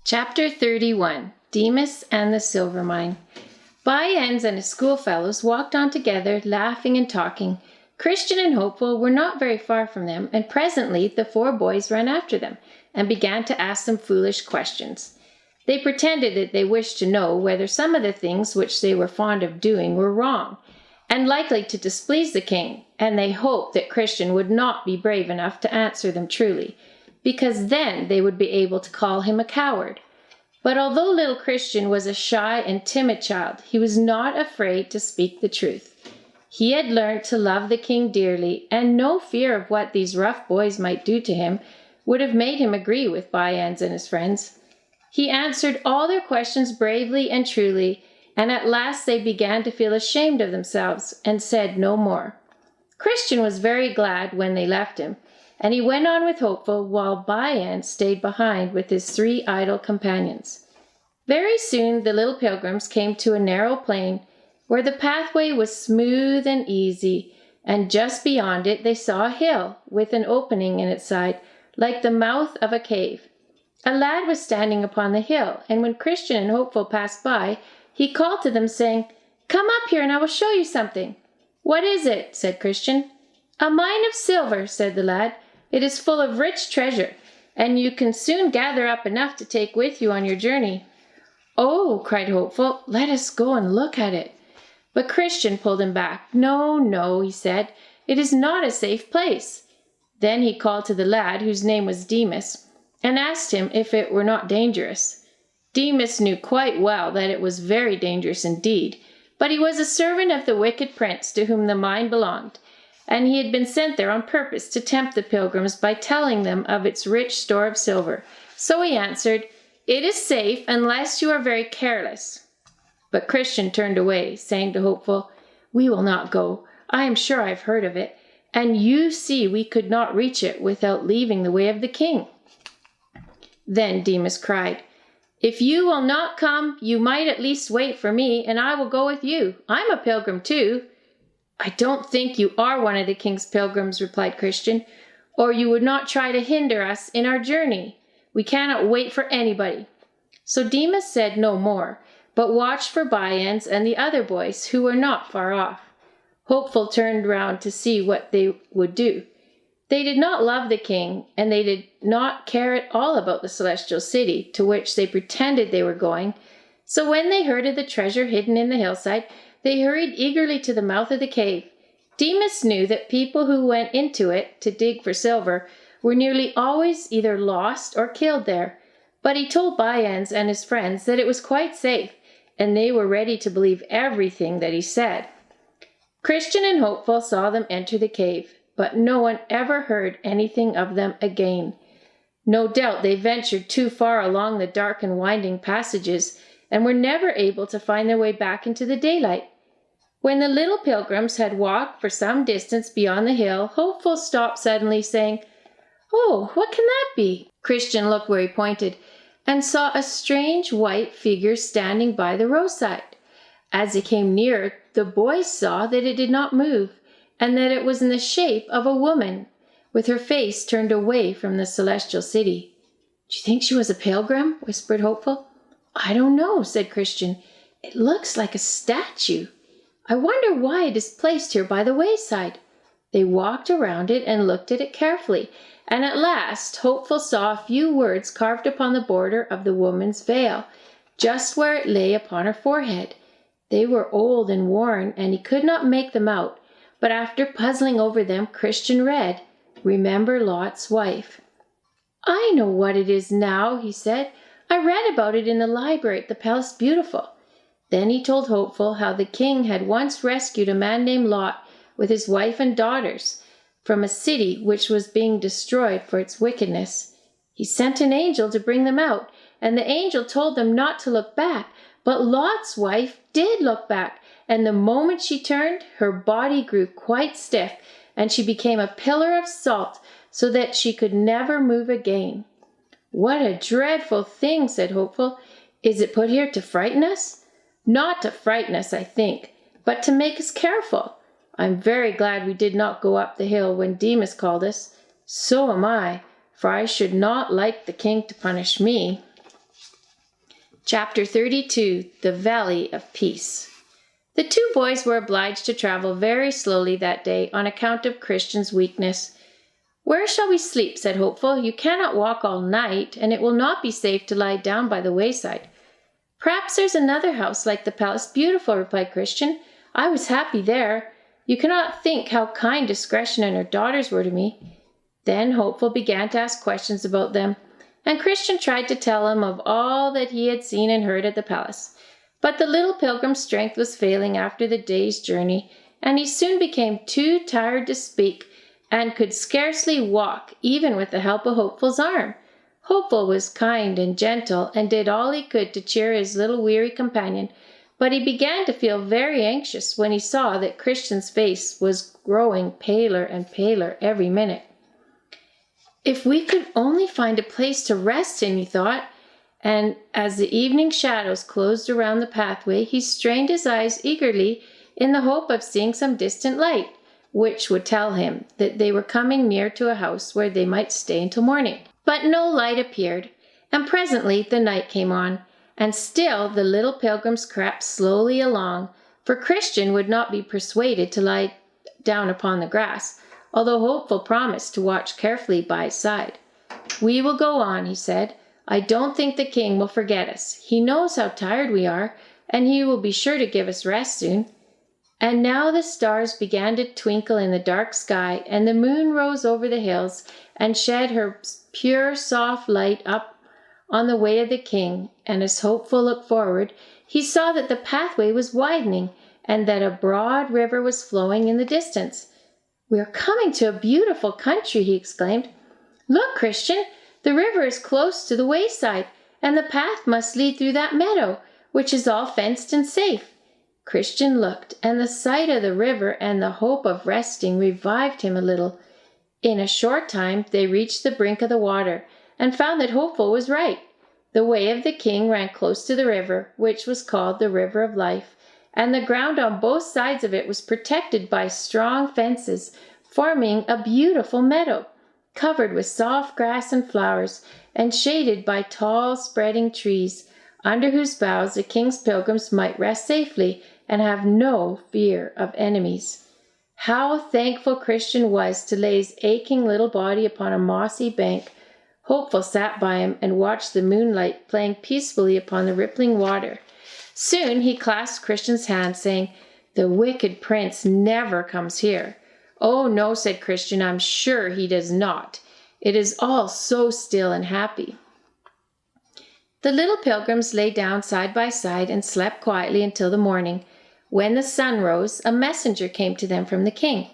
Chapter 31, Demas and the Silver Mine. By-ends and his schoolfellows walked on together, laughing and talking. Christian and Hopeful were not very far from them, and presently the four boys ran after them, and began to ask them foolish questions. They pretended that they wished to know whether some of the things which they were fond of doing were wrong, and likely to displease the king, and they hoped that Christian would not be brave enough to answer them truly, because then they would be able to call him a coward. But although little Christian was a shy and timid child, he was not afraid to speak the truth. He had learned to love the king dearly, and no fear of what these rough boys might do to him would have made him agree with By-ends and his friends. He answered all their questions bravely and truly, and at last they began to feel ashamed of themselves and said no more. Christian was very glad when they left him, and he went on with Hopeful, while By-ends stayed behind with his three idle companions. Very soon the little pilgrims came to a narrow plain where the pathway was smooth and easy, and just beyond it they saw a hill with an opening in its side, like the mouth of a cave. A lad was standing upon the hill, and when Christian and Hopeful passed by, he called to them, saying, "Come up here, and I will show you something." "What is it?" said Christian. "A mine of silver," said the lad. "It is full of rich treasure, and you can soon gather up enough to take with you on your journey." "Oh," cried Hopeful, "let us go and look at it." But Christian pulled him back. "No, no," he said, "it is not a safe place." Then he called to the lad, whose name was Demas, and asked him if it were not dangerous. Demas knew quite well that it was very dangerous indeed, but he was a servant of the wicked prince to whom the mine belonged, and he had been sent there on purpose to tempt the pilgrims by telling them of its rich store of silver. So he answered, "It is safe unless you are very careless." But Christian turned away, saying to Hopeful, "We will not go. I am sure I have heard of it, and you see we could not reach it without leaving the way of the king." Then Demas cried, "If you will not come, you might at least wait for me, and I will go with you. I'm a pilgrim too." "I don't think you are one of the king's pilgrims," replied Christian, "or you would not try to hinder us in our journey. We cannot wait for anybody." So Demas said no more, but watched for By-ends and the other boys, who were not far off. Hopeful turned round to see what they would do. They did not love the king, and they did not care at all about the celestial city to which they pretended they were going. So when they heard of the treasure hidden in the hillside, they hurried eagerly to the mouth of the cave. Demas knew that people who went into it to dig for silver were nearly always either lost or killed there, but he told By-ends and his friends that it was quite safe, and they were ready to believe everything that he said. Christian and Hopeful saw them enter the cave, but no one ever heard anything of them again. No doubt they ventured too far along the dark and winding passages, and were never able to find their way back into the daylight. When the little pilgrims had walked for some distance beyond the hill, Hopeful stopped suddenly, saying, "Oh, what can that be?" Christian looked where he pointed, and saw a strange white figure standing by the roadside. As it came nearer, the boys saw that it did not move, and that it was in the shape of a woman, with her face turned away from the celestial city. "Do you think she was a pilgrim?" whispered Hopeful. "I don't know," said Christian. "It looks like a statue. I wonder why it is placed here by the wayside." They walked around it and looked at it carefully, and at last Hopeful saw a few words carved upon the border of the woman's veil, just where it lay upon her forehead. They were old and worn, and he could not make them out, but after puzzling over them, Christian read, "Remember Lot's wife." "I know what it is now," he said. "I read about it in the library at the Palace Beautiful." Then he told Hopeful how the king had once rescued a man named Lot with his wife and daughters from a city which was being destroyed for its wickedness. He sent an angel to bring them out, and the angel told them not to look back, but Lot's wife did look back, and the moment she turned, her body grew quite stiff, and she became a pillar of salt, so that she could never move again. "What a dreadful thing," said Hopeful. "Is it put here to frighten us?" "Not to frighten us, I think, but to make us careful. I'm very glad we did not go up the hill when Demas called us. So am I, for I should not like the king to punish me." Chapter 32, The Valley of Peace. The two boys were obliged to travel very slowly that day on account of Christian's weakness. "Where shall we sleep?" said Hopeful. "You cannot walk all night, and it will not be safe to lie down by the wayside." "Perhaps there's another house like the palace beautiful," replied Christian. "I was happy there. You cannot think how kind Discretion and her daughters were to me." Then Hopeful began to ask questions about them, and Christian tried to tell him of all that he had seen and heard at the palace. But the little pilgrim's strength was failing after the day's journey, and he soon became too tired to speak and could scarcely walk, even with the help of Hopeful's arm. Hopeful was kind and gentle and did all he could to cheer his little weary companion, but he began to feel very anxious when he saw that Christian's face was growing paler and paler every minute. "If we could only find a place to rest in," he thought, and as the evening shadows closed around the pathway, he strained his eyes eagerly in the hope of seeing some distant light, which would tell him that they were coming near to a house where they might stay until morning. But no light appeared, and presently the night came on, and still the little pilgrims crept slowly along, for Christian would not be persuaded to lie down upon the grass, although Hopeful promised to watch carefully by his side. "We will go on," he said. "I don't think the king will forget us. He knows how tired we are, and he will be sure to give us rest soon." And now the stars began to twinkle in the dark sky, and the moon rose over the hills and shed her pure soft light up on the way of the king, and as Hopeful looked forward, he saw that the pathway was widening and that a broad river was flowing in the distance. "We are coming to a beautiful country," he exclaimed. "Look, Christian, the river is close to the wayside, and the path must lead through that meadow, which is all fenced and safe." Christian looked, and the sight of the river and the hope of resting revived him a little. In a short time they reached the brink of the water, and found that Hopeful was right. The way of the king ran close to the river, which was called the River of Life, and the ground on both sides of it was protected by strong fences, forming a beautiful meadow, covered with soft grass and flowers, and shaded by tall spreading trees, under whose boughs the king's pilgrims might rest safely and have no fear of enemies. How thankful Christian was to lay his aching little body upon a mossy bank. Hopeful sat by him and watched the moonlight playing peacefully upon the rippling water. Soon he clasped Christian's hand, saying, "The wicked prince never comes here." "Oh, no," said Christian, "I'm sure he does not. It is all so still and happy." The little pilgrims lay down side by side and slept quietly until the morning. When the sun rose, a messenger came to them from the king.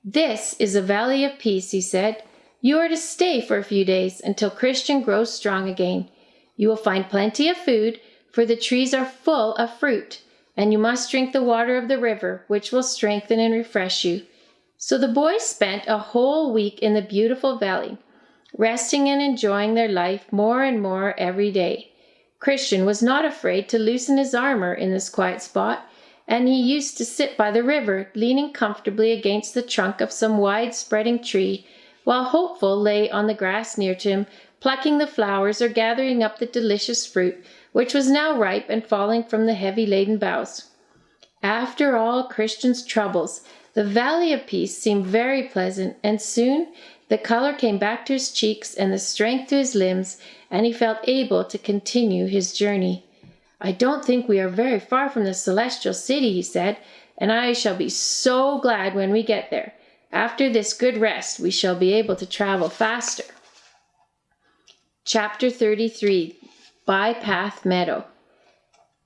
"This is a valley of peace," he said. "You are to stay for a few days until Christian grows strong again. You will find plenty of food, for the trees are full of fruit, and you must drink the water of the river, which will strengthen and refresh you." So the boys spent a whole week in the beautiful valley, resting and enjoying their life more and more every day. Christian was not afraid to loosen his armor in this quiet spot, and he used to sit by the river, leaning comfortably against the trunk of some wide-spreading tree, while Hopeful lay on the grass near to him, plucking the flowers or gathering up the delicious fruit, which was now ripe and falling from the heavy-laden boughs. After all Christian's troubles, the Valley of Peace seemed very pleasant, and soon the color came back to his cheeks and the strength to his limbs, and he felt able to continue his journey. "I don't think we are very far from the celestial city," he said, "and I shall be so glad when we get there. After this good rest, we shall be able to travel faster." Chapter 33, Bypath Meadow.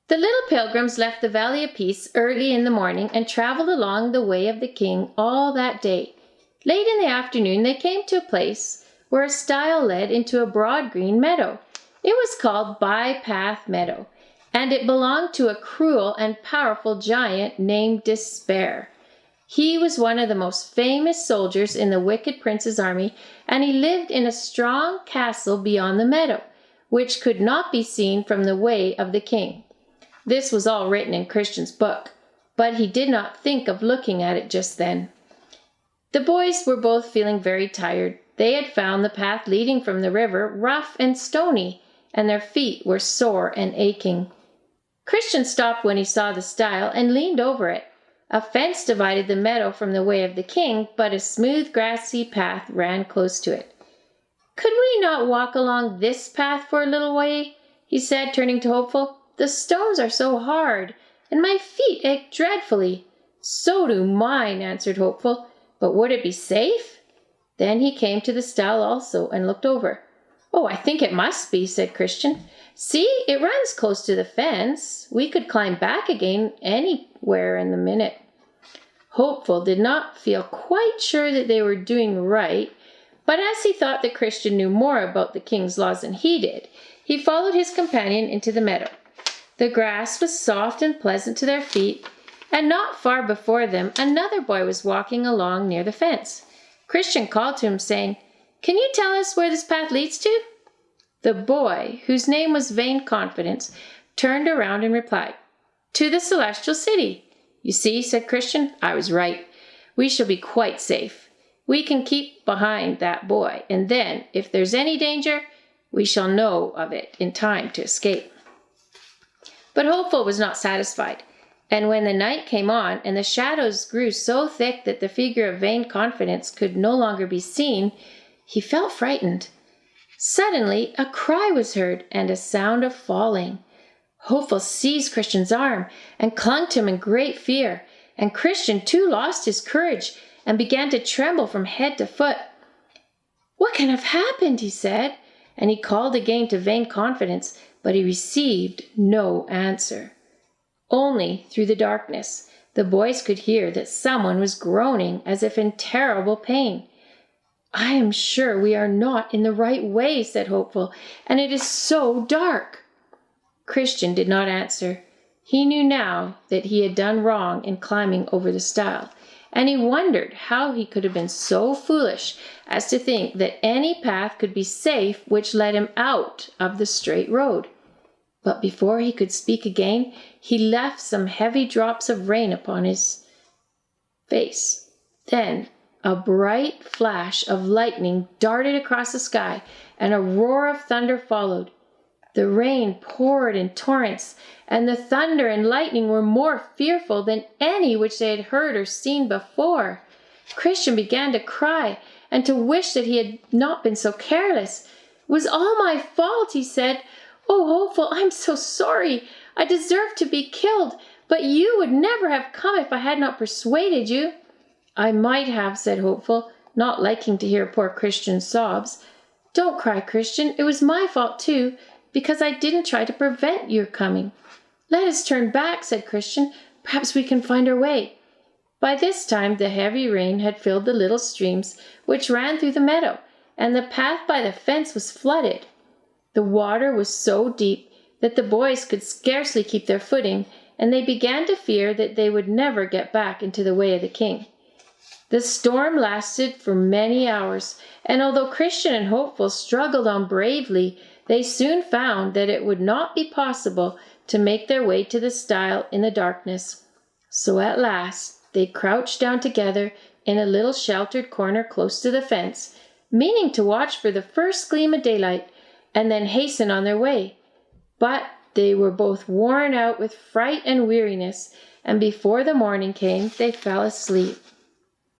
The little pilgrims left the Valley of Peace early in the morning and traveled along the way of the king all that day. Late in the afternoon they came to a place where a stile led into a broad green meadow. It was called Bypath Meadow, and it belonged to a cruel and powerful giant named Despair. He was one of the most famous soldiers in the wicked prince's army, and he lived in a strong castle beyond the meadow, which could not be seen from the way of the king. This was all written in Christian's book, but he did not think of looking at it just then. The boys were both feeling very tired. They had found the path leading from the river rough and stony, and their feet were sore and aching. Christian stopped when he saw the stile and leaned over it. A fence divided the meadow from the way of the king, but a smooth grassy path ran close to it. "Could we not walk along this path for a little way?" he said, turning to Hopeful. "The stones are so hard, and my feet ache dreadfully." "So do mine," answered Hopeful. "But would it be safe?" Then he came to the stile also and looked over. "Oh, I think it must be," said Christian. "See, it runs close to the fence. We could climb back again anywhere in a minute." Hopeful did not feel quite sure that they were doing right, but as he thought that Christian knew more about the king's laws than he did, he followed his companion into the meadow. The grass was soft and pleasant to their feet, and not far before them another boy was walking along near the fence. Christian called to him, saying, "Can you tell us where this path leads to?" The boy, whose name was Vain Confidence, turned around and replied, "To the Celestial City." "You see," said Christian, "I was right. We shall be quite safe. We can keep behind that boy, and then, if there's any danger, we shall know of it in time to escape." But Hopeful was not satisfied, and when the night came on and the shadows grew so thick that the figure of Vain Confidence could no longer be seen, he felt frightened. Suddenly a cry was heard and a sound of falling. Hopeful seized Christian's arm and clung to him in great fear, and Christian too lost his courage and began to tremble from head to foot. "What can have happened?" he said, and he called again to Vain Confidence, but he received no answer. Only through the darkness the boys could hear that someone was groaning as if in terrible pain. "I am sure we are not in the right way," said Hopeful, "and it is so dark." Christian did not answer. He knew now that he had done wrong in climbing over the stile, and he wondered how he could have been so foolish as to think that any path could be safe which led him out of the straight road. But before he could speak again, he left some heavy drops of rain upon his face. Then a bright flash of lightning darted across the sky, and a roar of thunder followed. The rain poured in torrents, and the thunder and lightning were more fearful than any which they had heard or seen before. Christian began to cry and to wish that he had not been so careless. "It was all my fault," he said. "Oh, Hopeful, I'm so sorry. I deserved to be killed, but you would never have come if I had not persuaded you." "I might have," said Hopeful, not liking to hear poor Christian's sobs. "Don't cry, Christian. It was my fault too, because I didn't try to prevent your coming." "Let us turn back," said Christian. "Perhaps we can find our way." By this time the heavy rain had filled the little streams which ran through the meadow, and the path by the fence was flooded. The water was so deep that the boys could scarcely keep their footing, and they began to fear that they would never get back into the way of the king. The storm lasted for many hours, and although Christian and Hopeful struggled on bravely, they soon found that it would not be possible to make their way to the stile in the darkness. So at last they crouched down together in a little sheltered corner close to the fence, meaning to watch for the first gleam of daylight and then hasten on their way. But they were both worn out with fright and weariness, and before the morning came they fell asleep.